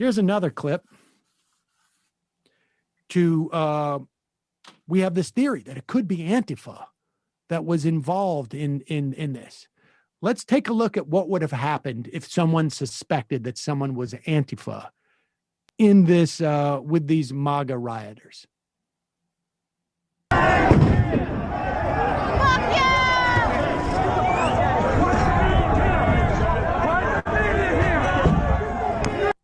Here's another clip. We have this theory that it could be Antifa that was involved in this. Let's take a look at what would have happened if someone suspected that someone was Antifa in this with these MAGA rioters.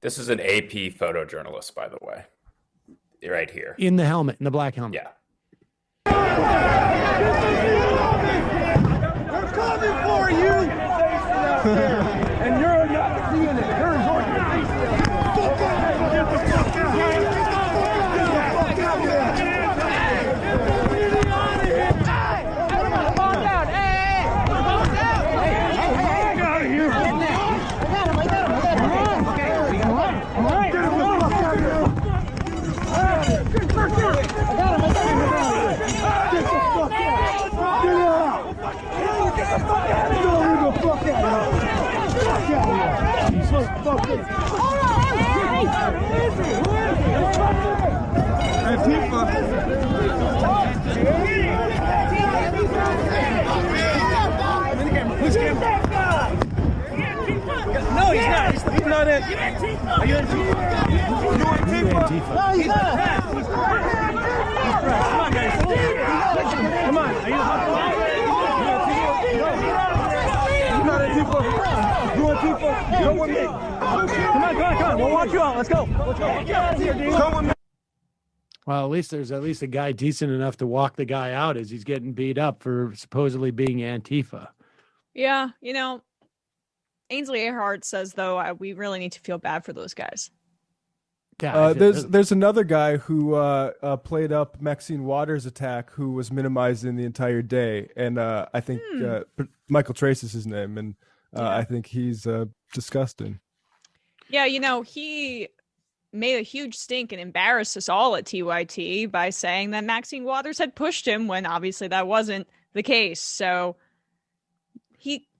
This is an AP photojournalist, by the way. Right here. In the helmet, in the black helmet. Yeah. We're coming for you! And you're not seeing it. You're get the fuck out! Calm down! Hey! Calm down! Hey! Get out of here! I got him! Okay, all right. Get him the fuck out of here! No, he's not. He's not Antifa. Are you Antifa? You Antifa? No, he's not. He's fresh. Come on, guys. Come on. Are you Antifa? You Antifa? Come with me. Come on. We'll walk you out. Let's go. Come with me. Well, at least there's a guy decent enough to walk the guy out as he's getting beat up for supposedly being Antifa. Yeah, Ainsley Earhart says, though, we really need to feel bad for those guys. There's another guy who played up Maxine Waters' attack who was minimized in the entire day. And I think Michael Trace is his name. And I think he's disgusting. Yeah, he made a huge stink and embarrassed us all at TYT by saying that Maxine Waters had pushed him when obviously that wasn't the case. So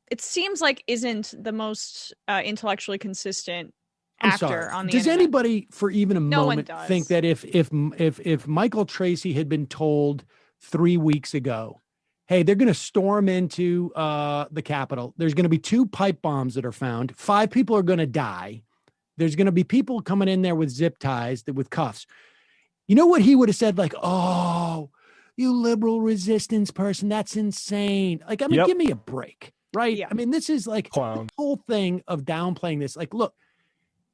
it seems like isn't the most intellectually consistent actor on the Does internet. Anybody for even a moment think that if Michael Tracy had been told 3 weeks ago, hey, they're going to storm into the Capitol, there's going to be 2 pipe bombs that are found, 5 people are going to die, there's going to be people coming in there with zip ties, with cuffs. You know what he would have said? Like, oh, you liberal resistance person, that's insane. Like, I mean, give me a break, right? Yeah. I mean, this is like the whole thing of downplaying this. Like, look,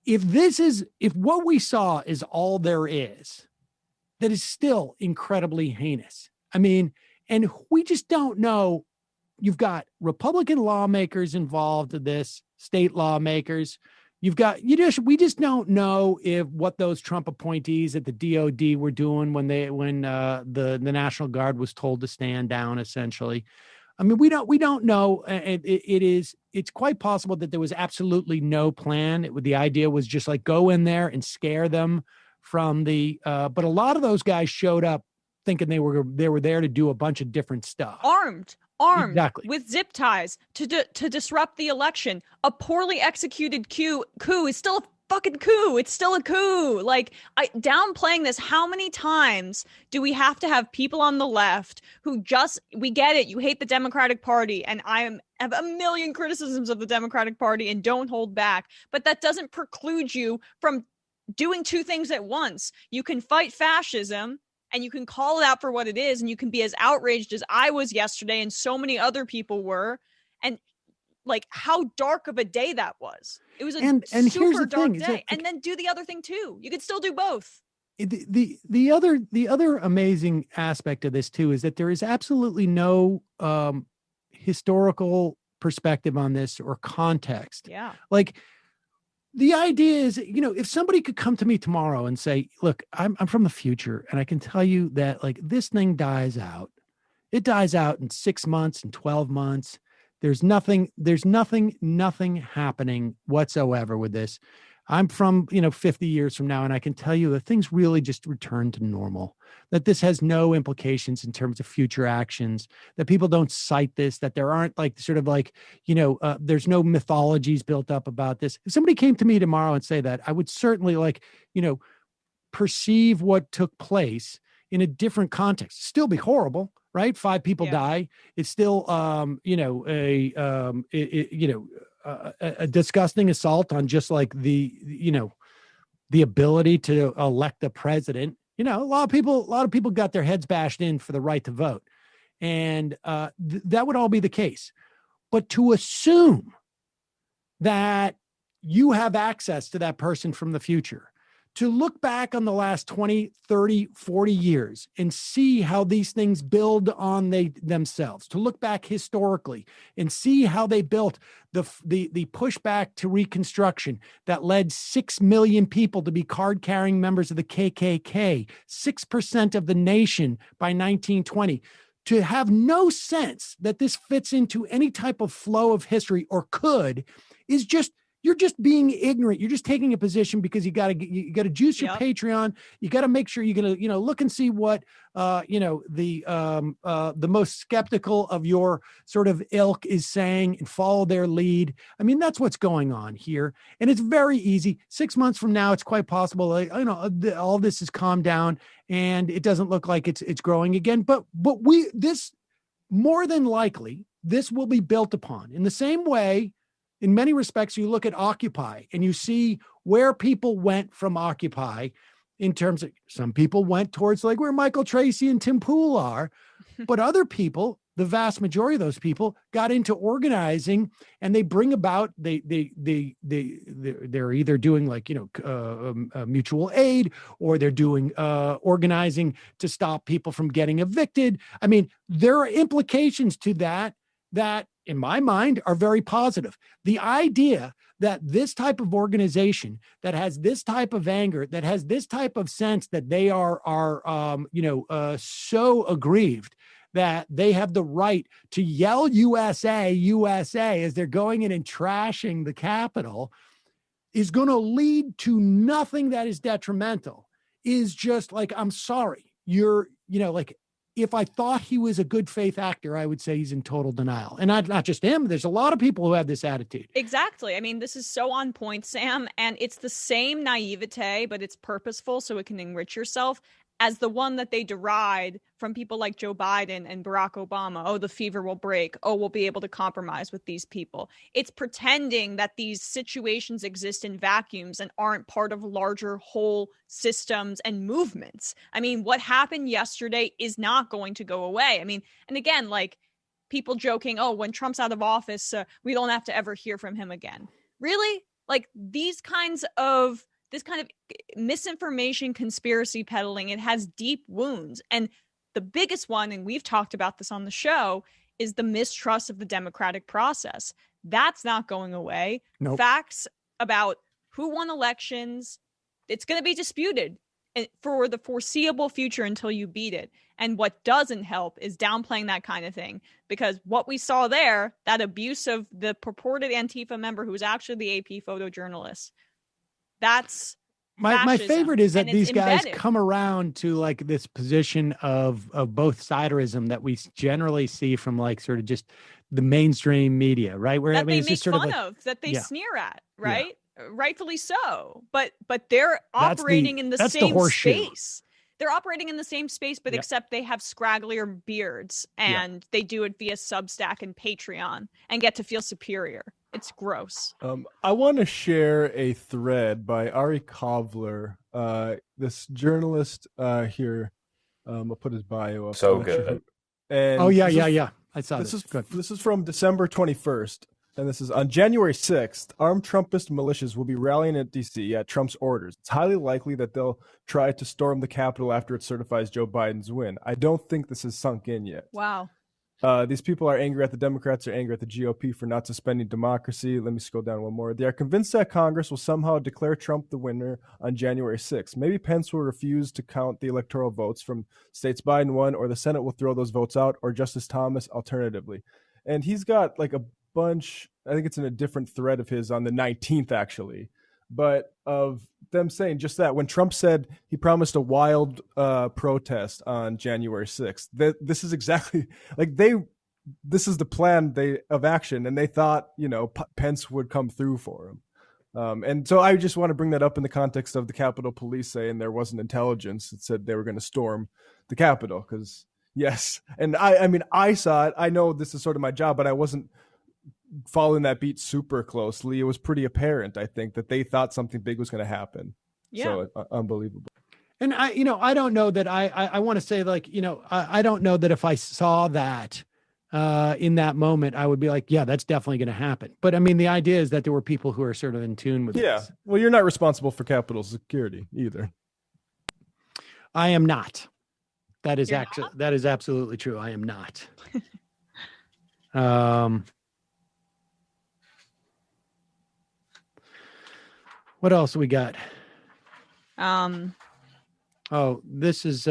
if what we saw is all there is, that is still incredibly heinous. I mean, and we just don't know. You've got Republican lawmakers involved in this, state lawmakers. We just don't know if what those Trump appointees at the DOD were doing when the National Guard was told to stand down, essentially. I mean, we don't know. It's quite possible that there was absolutely no plan. The idea was just like go in there and scare them from but a lot of those guys showed up thinking they were there to do a bunch of different stuff. Armed exactly. With zip ties to disrupt the election. A poorly executed coup is still a fucking coup. It's still a coup. Like, downplaying this, how many times do we have to have people on the left who we get it, you hate the Democratic Party, and I have a million criticisms of the Democratic Party and don't hold back, but that doesn't preclude you from doing 2 things at once. You can fight fascism, and you can call it out for what it is, and you can be as outraged as I was yesterday and so many other people were. And like how dark of a day that was. It was a super dark day. And then do the other thing too. You could still do both. The other amazing aspect of this too is that there is absolutely no historical perspective on this or context. Yeah. Like, the idea is, if somebody could come to me tomorrow and say, look, I'm from the future and I can tell you that like this thing dies out. It dies out in 6 months and 12 months. There's nothing happening whatsoever with this. I'm from, 50 years from now, and I can tell you that things really just return to normal, that this has no implications in terms of future actions, that people don't cite this, that there aren't there's no mythologies built up about this. If somebody came to me tomorrow and say that, I would certainly perceive what took place in a different context. Still be horrible, right? 5 people die. It's still, a disgusting assault on just like the ability to elect a president. A lot of people got their heads bashed in for the right to vote. And that would all be the case. But to assume that you have access to that person from the future, to look back on the last 20, 30, 40 years and see how these things build on themselves, to look back historically and see how they built the pushback to Reconstruction that led 6 million people to be card-carrying members of the KKK, 6% of the nation by 1920, to have no sense that this fits into any type of flow of history or could, is just, you're just being ignorant. You're just taking a position because you got to juice your Patreon. You got to make sure you're going to, look and see what, the most skeptical of your sort of ilk is saying and follow their lead. I mean, that's what's going on here. And it's very easy. 6 months from now, it's quite possible, all this has calmed down and it doesn't look like it's growing again. But this more than likely, this will be built upon in the same way. In many respects, you look at Occupy and you see where people went from Occupy in terms of, some people went towards like where Michael Tracy and Tim Pool are, but other people, the vast majority of those people, got into organizing, and they bring about, they're either doing like, mutual aid, or they're doing organizing to stop people from getting evicted. I mean, there are implications to that in my mind are very positive. The idea that this type of organization that has this type of anger, that has this type of sense that they are so aggrieved that they have the right to yell USA, USA as they're going in and trashing the Capitol is going to lead to nothing that is detrimental, is just like, I'm sorry, if I thought he was a good faith actor, I would say he's in total denial. And not just him. There's a lot of people who have this attitude. Exactly. I mean, this is so on point, Sam. And it's the same naivete, but it's purposeful so it can enrich yourself, as the one that they deride from people like Joe Biden and Barack Obama. Oh, the fever will break. Oh, we'll be able to compromise with these people. It's pretending that these situations exist in vacuums and aren't part of larger whole systems and movements. I mean, what happened yesterday is not going to go away. I mean, and again, like people joking, oh, when Trump's out of office, we don't have to ever hear from him again. Really? Like this kind of misinformation, conspiracy peddling, it has deep wounds. And the biggest one, and we've talked about this on the show, is the mistrust of the democratic process. That's not going away. Nope. Facts about who won elections, it's going to be disputed for the foreseeable future until you beat it. And what doesn't help is downplaying that kind of thing, because what we saw there, that abuse of the purported Antifa member who was actually the AP photojournalist, that's my favorite is that these guys come around to like this position of both siderism that we generally see from like sort of just the mainstream media, right? Where that they it's make just sort fun of, that they sneer at, right? Yeah. Rightfully so. But they're operating in the same space. They're operating in the same space, but except they have scragglier beards and they do it via Substack and Patreon and get to feel superior. It's gross. I want to share a thread by Ari Kovler, this journalist here. I'll put his bio up. So good. And I saw this. This is from December 21st. And this is on January 6th. Armed Trumpist militias will be rallying at D.C. at Trump's orders. It's highly likely that they'll try to storm the Capitol after it certifies Joe Biden's win. I don't think this has sunk in yet. Wow. These people are angry at the Democrats, are angry at the GOP for not suspending democracy. Let me scroll down one more. They are convinced that Congress will somehow declare Trump the winner on January 6th. Maybe Pence will refuse to count the electoral votes from states Biden won, or the Senate will throw those votes out, or Justice Thomas alternatively. And he's got like a bunch, I think it's in a different thread of his on the 19th actually, but of them saying just that when Trump said he promised a wild protest on January 6th, this is exactly like this is the plan of action, and they thought, Pence would come through for him. And so I just want to bring that up in the context of the Capitol Police saying there wasn't intelligence that said they were going to storm the Capitol. Because yes, and I mean, I saw it. I know this is sort of my job, but I wasn't following that beat super closely. It was pretty apparent, I think, that they thought something big was going to happen. Yeah. So unbelievable. And I don't know that I want to say, like, I don't know that if I saw that in that moment, I would be like, yeah, that's definitely going to happen. But I mean, the idea is that there were people who are sort of in tune with this. Well, you're not responsible for Capitol security either. I am not. That is that is absolutely true. I am not. What else we got? Um, Oh, this is